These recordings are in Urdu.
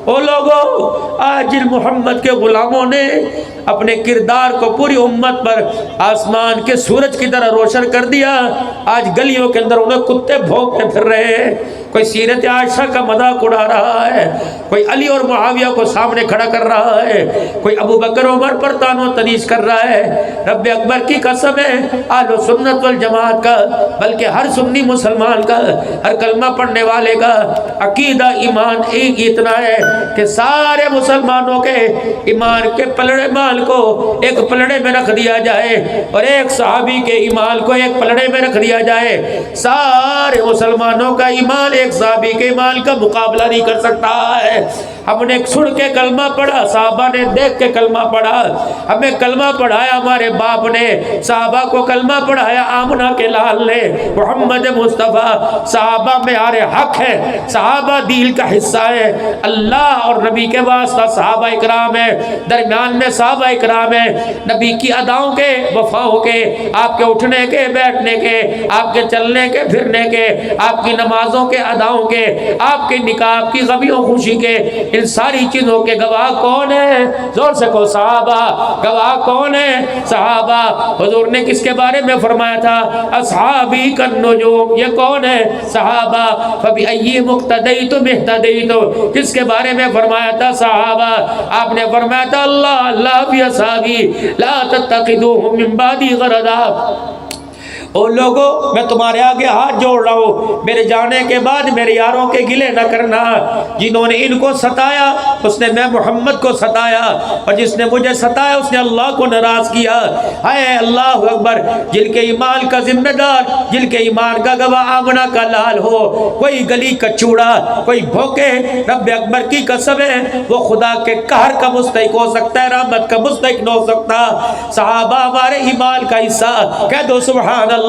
او لوگوں، آج ان محمد کے غلاموں نے اپنے کردار کو پوری امت پر آسمان کے سورج کی طرح روشن کر دیا۔ آج گلیوں کے اندر انہیں کتے بھونکتے پھر رہے ہیں، کوئی سیرت عائشہ کا مذاق اڑا رہا ہے، کوئی علی اور معاویہ کو سامنے کھڑا کر رہا ہے، کوئی ابو بکر عمر پر تان و تنیش کر رہا ہے۔ رب اکبر کی قسم ہے، اہل سنت والجماعت کا، بلکہ ہر سنی مسلمان کا، ہر کلمہ پڑھنے والے کا عقیدہ ایمان ایک اتنا ہے کہ سارے مسلمانوں کے ایمان کے پلڑے مال کو ایک پلڑے میں رکھ دیا جائے اور ایک صحابی کے ایمان کو ایک پلڑے میں رکھ دیا جائے، سارے مسلمانوں کا ایمان ایک صحابی کے ایمان کا مقابلہ نہیں کر سکتا ہے۔ ہم نے سن کے کلمہ پڑھا، صحابہ نے دیکھ کے کلمہ پڑھا، ہمیں کلمہ پڑھایا ہمارے باپ نے، صحابہ کو کلمہ پڑھایا آمنہ کے لال نے، محمد مصطفیٰ۔ صحابہ معیار حق ہے، صحابہ دین کا حصہ ہے، اللہ اور نبی کے واسطہ صحابہ اکرام ہے، درمیان میں صحابہ اکرام ہے، نبی کی اداؤں کے، وفاؤں کے، آپ کے اٹھنے کے، بیٹھنے کے، آپ کے چلنے کے، پھرنے کے، آپ کی نمازوں کے اداؤں کے، آپ کے نکاح، آپ کی غمیوں خوشی کے، ان ساری چیزوں کے گواہ کون ہے؟ زور سے کہو صحابہ۔ گواہ کون ہے؟ صحابہ۔ حضور نے کس کے بارے میں فرمایا تھا؟ اصحابی کالنجوم، یہ کون ہے؟ صحابہ۔ فبأی مقتدیتم اہتدیتم، کس کے بارے میں فرمایا تھا؟ صحابہ۔ آپ نے فرمایا تھا اللہ فی اصحابی لا تتخذوهم من بعدی غرضا۔ او لوگوں، میں تمہارے آگے ہاتھ جوڑ رہا ہوں، میرے جانے کے بعد میرے یاروں کے گلے نہ کرنا، جنہوں نے ان کو ستایا اس نے میں محمد کو ستایا، اور جس نے مجھے ستایا اس نے اللہ کو ناراض کیا۔ ہائے اللہ اکبر، جن کے ایمان کا ذمہ دار، جن کے ایمان کا گواہ آمنہ کا لال ہو، کوئی گلی کا چوڑا، کوئی بھوکے، رب اکبر کی قسم ہے وہ خدا کے قہر کا مستحق ہو سکتا ہے، رحمت کا مستحق نہ ہو سکتا۔ صحابہ ہمارے ایمان کا حصہ، کہہ دو سبحان اللہ۔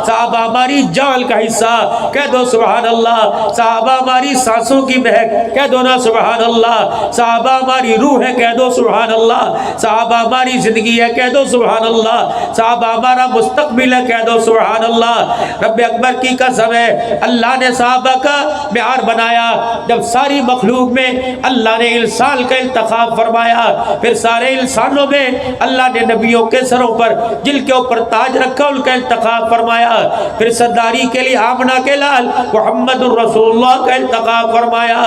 صحابہ ہماری جان کا حصہ، کہہ دو سبحان اللہ۔ صحابہ ہماری سانسوں کی مہک، کہہ دو نا سبحان اللہ۔ صحابہ ہماری روح ہے، کہہ دو سبحان اللہ۔ صحابہ ہماری زندگی ہے، کہہ دو سبحان اللہ۔ صحابہ ہمارا مستقبل ہے، کہہ دو سبحان اللہ۔ رب اکبر کی قسم ہے، اللہ نے صحابہ کا معیار بنایا۔ جب ساری مخلوق میں اللہ نے انسان کا انتخاب فرمایا، پھر سارے انسانوں میں اللہ نے نبیوں کے سروں پر جن کے اوپر تاج رکھا ان کا انتخاب فرمایا، پھر سرداری کے لیے آمنہ کے لال محمد الرسول اللہ کا انتخاب فرمایا۔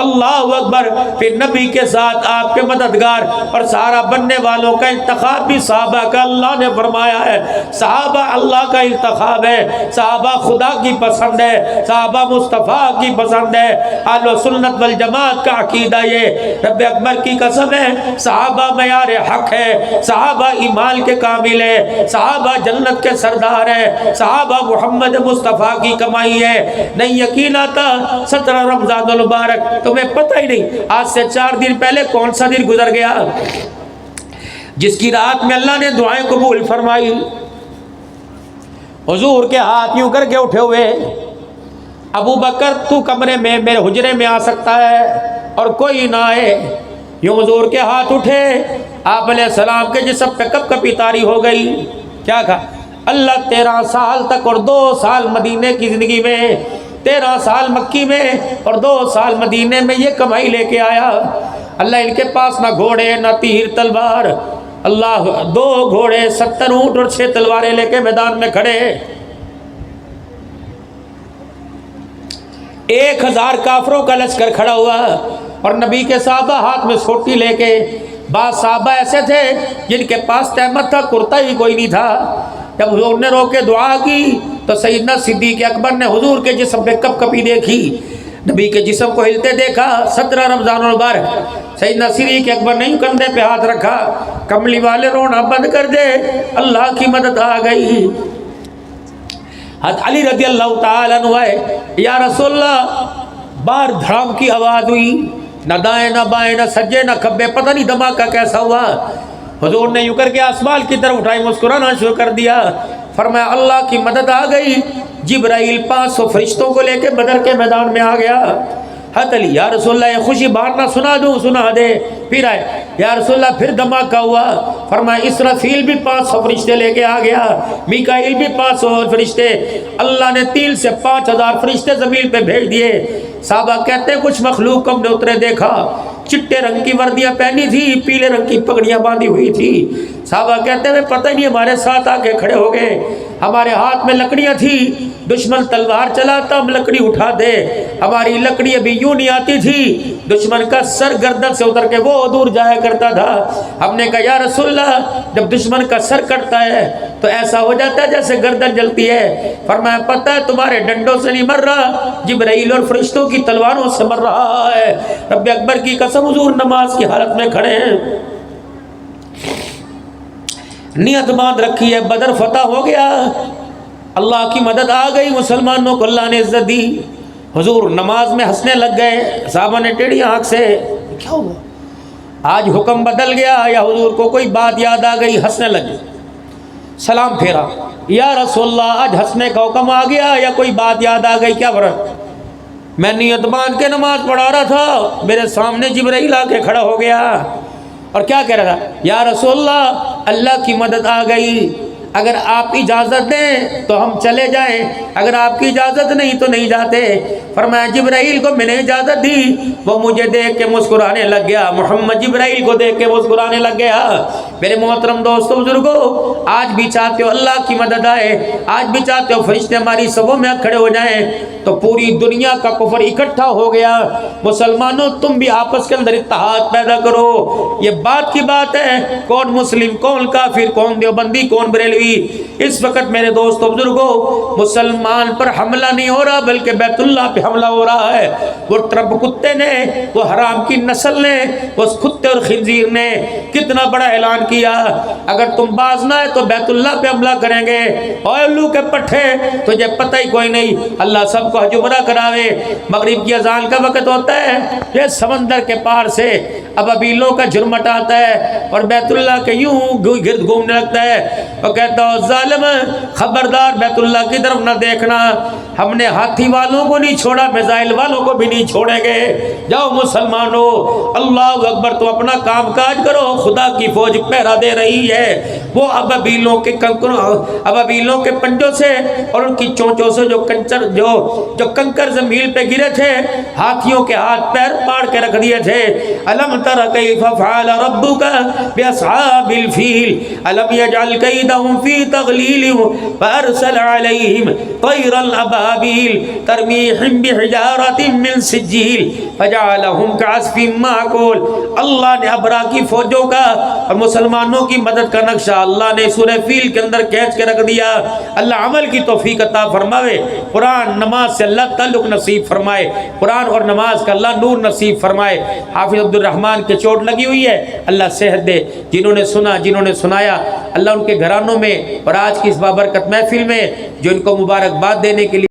اللہ اکبر۔ پھر نبی کے ساتھ آپ کے مددگار اور سارا بننے والوں کا انتخاب بھی صحابہ کا اللہ نے فرمایا ہے۔ صحابہ اللہ کا انتخاب ہے، صحابہ خدا کی پسند ہے، صحابہ مصطفیٰ کی پسند ہے۔ اہل سنت والجماعت کا عقیدہ یہ، رب اکبر کی قسم ہے، صحابہ معیار حق ہے، صحابہ ایمان کے کامل ہے، صحابہ جنت کے سردار ہے، صحابہ محمد مصطفیٰ کی کمائی ہے۔ نہیں یقین آتا 17 رمضان المبارک، تمہیں پتہ ہی نہیں آج سے 4 دن پہلے کون سا دن گزر گیا، جس کی رات میں اللہ نے دعائیں قبول فرمائی۔ حضور کے ہاتھ یوں کر کے اٹھے ہوئے، ابو بکر تو کمرے میں میرے حجرے میں آ سکتا ہے اور کوئی نہ آئے۔ یوں حضور کے ہاتھ اٹھے، آپ علیہ السلام کے جسم پہ کپ کپی طاری ہو گئی۔ کیا کہا؟ اللہ 13 سال تک اور 2 سال مدینے کی زندگی میں، 13 سال مکی میں اور 2 سال مدینے میں یہ کمائی لے کے آیا۔ اللہ ان کے پاس نہ گھوڑے نہ تیر تلوار، اللہ 2 گھوڑے 70 اونٹ اور 6 تلواریں لے کے میدان میں کھڑے، 1000 کافروں کا لشکر کھڑا ہوا، اور نبی کے صحابہ ہاتھ میں سوٹی لے کے۔ بعض صحابہ ایسے تھے جن کے پاس تہمت تھا، کرتا ہی کوئی نہیں تھا۔ جب حضور نے رو کے دعا کی تو سیدنا صدیق اکبر نے حضور کے جسم پہ کپ کپی دیکھی، نبی کے جسم کو ہلتے دیکھا۔ 17 رمضان المبارک، سیدنا صدیق اکبر نے کندھے پہ ہاتھ رکھا، کملی والے رونا بند کر دے، اللہ کی مدد آ گئی۔ حضرت علی رضی اللہ تعالیٰ عنہ ہے، یا رسول اللہ، بار دھڑام کی آواز ہوئی، نہ دائیں نہ بائیں نہ سجے نہ کھبے، پتہ نہیں دھماکہ کیسا ہوا۔ حضور نے یوں کر کے آسمان کی طرف اٹھائی، مسکرانا شروع کر دیا، فرمایا اللہ کی مدد آ گئی۔ جبرائیل 500 فرشتوں کو لے کے بدر کے میدان میں آ گیا۔ حت علی یا رسول اللہ یہ خوشی باہر نہ سنا دوں؟ سنا دے۔ پھر آئے یا رسول اللہ پھر دھماکہ ہوا، فرمایا اسرافیل بھی 500 فرشتے لے کے آ گیا، میکائیل بھی 500 فرشتے، اللہ نے 3 سے 5000 فرشتے زمین پہ بھیج دیے۔ صحابہ کہتے ہیں کچھ مخلوق ہم نے اترے دیکھا، چٹے رنگ کی وردیاں پہنی تھی، پیلے رنگ کی پگڑیاں باندھی ہوئی تھی۔ صحابہ کہتے ہیں پتہ نہیں ہمارے ساتھ آ کے کھڑے ہو گئے، ہمارے ہاتھ میں لکڑیاں تھی، دشمن تلوار چلاتا ہم لکڑی اٹھا دے، ہماری لکڑی ابھی یوں نہیں آتی تھی، دشمن کا سر گردن سے اتر کے وہ دور جایا کرتا تھا۔ ہم نے کہا یا رسول اللہ جب دشمن کا سر کٹتا ہے تو ایسا ہو جاتا ہے جیسے گردن جلتی ہے۔ فرمایا پتہ ہے تمہارے ڈنڈوں سے نہیں مر رہا، جبرائیل اور فرشتوں کی تلواروں سے مر رہا ہے۔ رب اکبر کی قسم حضور نماز کی حالت میں کھڑے ہیں، نیت باندھ رکھی ہے، بدر فتح ہو گیا، اللہ کی مدد آ گئی، مسلمانوں کو اللہ نے عزت دی۔ حضور نماز میں ہنسنے لگ گئے، صحابہ نے ٹیڑھی آنکھ سے کیا ہوا؟ آج حکم بدل گیا یا حضور کو کوئی بات یاد آ گئی؟ ہنسنے لگے، سلام پھیرا، یا رسول اللہ آج ہنسنے کا حکم آ گیا یا کوئی بات یاد آ گئی؟ کیا فرق؟ میں نیت باندھ کے نماز پڑھا رہا تھا، میرے سامنے جبرائیل آ کے کھڑا ہو گیا اور کیا کہہ رہا تھا؟ یا رسول اللہ اللہ کی مدد آ گئی، اگر آپ اجازت دیں تو ہم چلے جائیں، اگر آپ کی اجازت نہیں تو نہیں جاتے۔ فرمایا جبرائیل کو میں نے اجازت دی، وہ مجھے دیکھ کے مسکرانے لگ گیا، محمد جبرائیل کو دیکھ کے مسکرانے لگ گیا۔ میرے محترم دوستو بزرگو، آج بھی چاہتے ہو اللہ کی مدد آئے، آج بھی چاہتے ہو فرشتے ہماری صفوں میں کھڑے ہو جائیں، تو پوری دنیا کا کفر اکٹھا ہو گیا، مسلمانوں تم بھی آپس کے اندر اتحاد پیدا کرو۔ یہ بات کی بات ہے، کون مسلم کون کافر، کون دیوبندی کون بریلوی۔ اس وقت میرے دوستو بزرگو مسلمان پر حملہ نہیں ہو رہا بلکہ بیت اللہ پہ حملہ ہو رہا ہے۔ وہ ٹرمپ کتے نے، وہ حرام کی نسل نے، وہ کتے اور خنزیر نے کتنا بڑا اعلان کیا، اگر تم باز نہ ہے تو بیت اللہ پہ حملہ کریں گے۔ اور الو کے پٹھے تجھے پتہ ہی کوئی نہیں، اللہ سب کو حجبرہ کراوے۔ مغرب کی اذان کا وقت ہوتا ہے، یہ سمندر کے پار سے ابابیلوں کا جھرمٹ آتا ہے اور بیت اللہ کے یوں گرد گھومنے لگتا ہے، وہ کہتا ہو ظالم خبردار بیت اللہ کی طرف نہ دیکھنا، ہم نے ہاتھی والوں کو نہیں چھوڑا، میزائل والوں کو بھی نہیں چھوڑیں گے۔ جاؤ مسلمانوں، اللہ اکبر، تو اپنا کام کاج کرو، خدا کی فوج پہرا دے رہی ہے۔ وہ ابابیلوں کے پنجوں سے اور ان کی چونچوں سے جو کنکر زمین پہ گرے تھے، ہاتھیوں کے ہاتھ پیر پاڑ کے رکھ دیے تھے۔ الم تر کیف فعل ربک باصحاب الفیل الم یجعل کیدہم فی تغلیل فارسل علیہم طیرا ابابیل ترمیہم بحجارۃ من سجیل فجعلہم کعصف مأکول۔ اللہ نے ابرا کی فوجوں کا اور مسلمانوں کی مدد کا نقشہ اللہ نے سورہ فیل کے اندر کھینچ کے رکھ دیا۔ اللہ عمل کی توفیق عطا فرماوے، قرآن نماز سے اللہ تعلق نصیب فرمائے، قرآن اور نماز کا اللہ نور نصیب فرمائے۔ حافظ عبد الرحمن کے چوٹ لگی ہوئی ہے، اللہ صحت دے، جنہوں نے سنا جنہوں نے سنایا، اللہ ان کے گھرانوں میں اور آج کی اس بابرکت محفل میں جو ان کو مبارکباد دینے کے لیے